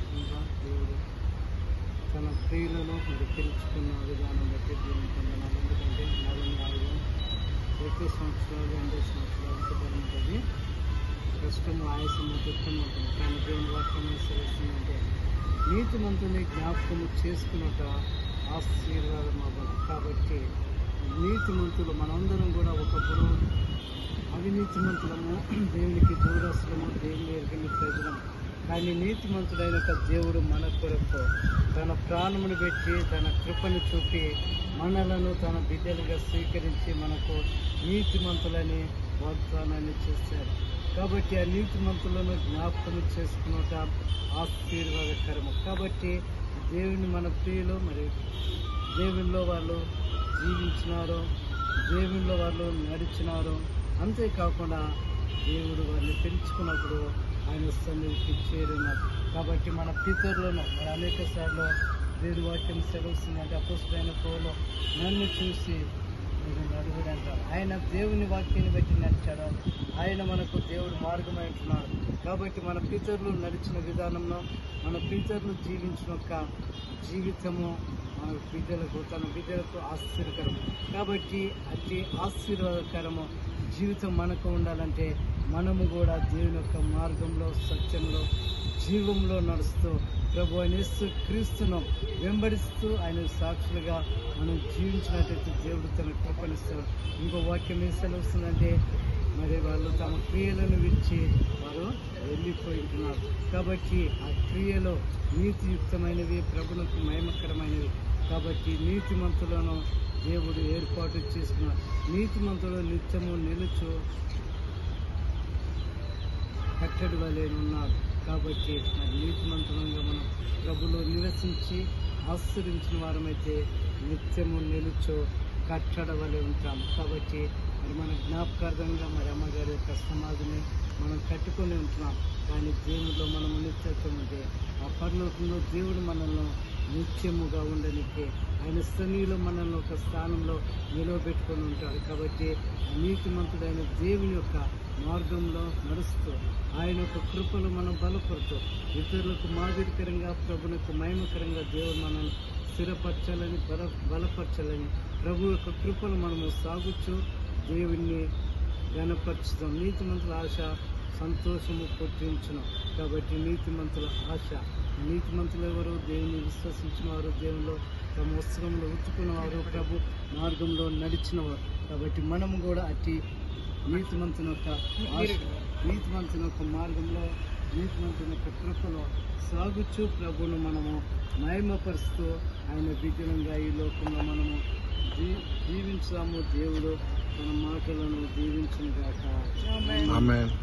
ప్రత్యేకంగా దేవుడు తన ప్రియులను మరి పిలుచుకున్న విధానం బట్టి దేవుని పొందనాలు. ఎందుకంటే నవమి ఆయుధం ప్రతి సంవత్సరాలు 8 సంవత్సరాలు శుభ్రముంటుంది, కష్టము ఆయాసము దుఃఖం ఉంటుంది. కానీ దేవుని వాక్యం సెలవుస్తుందంటే నీతిమంతుని జ్ఞాపకము చేసుకున్నట ఆశీర్వాదం అవ్వాలి. కాబట్టి నీతిమంతులు మనందరం కూడా ఒకప్పుడు అవినీతిమంతులము, దేవునికి దూరస్తులము, దేవుని ఎరిగిన ప్రజలము. కానీ నీతిమంతుడైన దేవుడు మన కొరకు తన ప్రాణమును పెట్టి తన కృపను చూపి మనలను తన బిడ్డలుగా స్వీకరించి మనకు నీతిమంతులని వాగ్దానాన్ని చేశారు. కాబట్టి ఆ నీతిమంతులను జ్ఞాపకం చేసుకున్నట ఆశీర్వాదకరము. కాబట్టి దేవుని మన ప్రియులు మరి దేవునిలో వాళ్ళు జీవించినారు, దేవునిలో వాళ్ళు నడిచినారు. అంతేకాకుండా దేవుడు వారిని పెంచుకున్నప్పుడు ఆయన సన్నిధికి చేరినారు. కాబట్టి మన పితరులను మరి అనేక సార్లు దేవుడి వాక్యం సెలవుస్తుందంటే అపోస్తలుడైన పౌలు నన్ను చూసి మీరు నడుగుడు అంటారు. ఆయన దేవుని వాక్యాన్ని బట్టి నడిచాడు. ఆయన మనకు దేవుడు మార్గమై ఉంటున్నాడు. కాబట్టి మన పితరులు నడిచిన విధానంలో మన పితరులు జీవించిన యొక్క జీవితము మన బిడ్డలకు తన బిడ్డలకు ఆశీర్వకరము. కాబట్టి అతి ఆశీర్వాదకరము జీవితం మనకు ఉండాలంటే మనము కూడా దేవుని యొక్క మార్గంలో, సత్యంలో, జీవంలో నడుస్తూ ప్రభు అయిన యేసు క్రీస్తును వెంబడిస్తూ ఆయన సాక్షులుగా మనం జీవించినట్టయితే దేవుడు తన కృపనిస్తాడు. ఇంకో వాక్యం ఏం సెలవుస్తుందంటే మరి వాళ్ళు తమ క్రియలను విడిచి వారు వెళ్ళిపోయింటున్నారు. కాబట్టి ఆ క్రియలో నీతియుక్తమైనవి, ప్రభునకు మహిమకరమైనవి. కాబట్టి నీతిమంతులను దేవుడు ఏర్పాటు చేసుకున్నారు. నీతిమంతులు నిత్యము నిలుచు కట్టడి వలె ఉన్నారు. కాబట్టి మరి నీతిమంతులంగా మనం ప్రభులో నివసించి ఆశ్రయించిన వారమైతే నిత్యము నిలుచు కట్టడ వలె ఉంటాం. కాబట్టి మరి మన జ్ఞాపకార్థంగా మరి అమ్మగారి యొక్క సమాధిని మనం కట్టుకొని ఉంటున్నాం. కానీ దేవుడిలో మనం నిత్యత్వం ఉంటే ఆ పరలోకంలో దేవుడు మనల్ని నిత్యముగా ఉండడానికి ఆయన సన్నిధిలో మనల్ని ఒక స్థానంలో నిలవబెట్టుకొని ఉంటాడు. కాబట్టి నీతిమంతుడైన దేవుని యొక్క మార్గంలో నడుస్తూ ఆయన యొక్క కృపలు మనం బలపడుతూ ఇతరులకు మాదిరికరంగా, ప్రభునకు మహిమకరంగా దేవుడు మనల్ని స్థిరపరచాలని, బలపరచాలని ప్రభు యొక్క కృపను మనము సాగుచూ దేవుణ్ణి ఘనపరచుతాం. నీతిమంతుల ఆశ సంతోషము పుట్టించును. కాబట్టి నీతిమంతుల ఆశ, నీతిమంతులు ఎవరు? దేవుని విశ్వసించిన వారు, దేవునిలో తమ వస్త్రంలో ఉతుకున్నవారు, ప్రభు మార్గంలో నడిచినవారు. కాబట్టి మనము కూడా అట్టి నీతిమంతుని యొక్క ఆశ, నీతిమంతుని యొక్క మార్గంలో, నీతిమంతుని యొక్క కృపలో సాగుచూ ప్రభును మనము మహిమపరుస్తూ ఆయన బిడ్డలంగా ఈ లోకంలో మనము జీవించాము. దేవుడు తన మాటలను దీవించును గాక. ఆమేన్.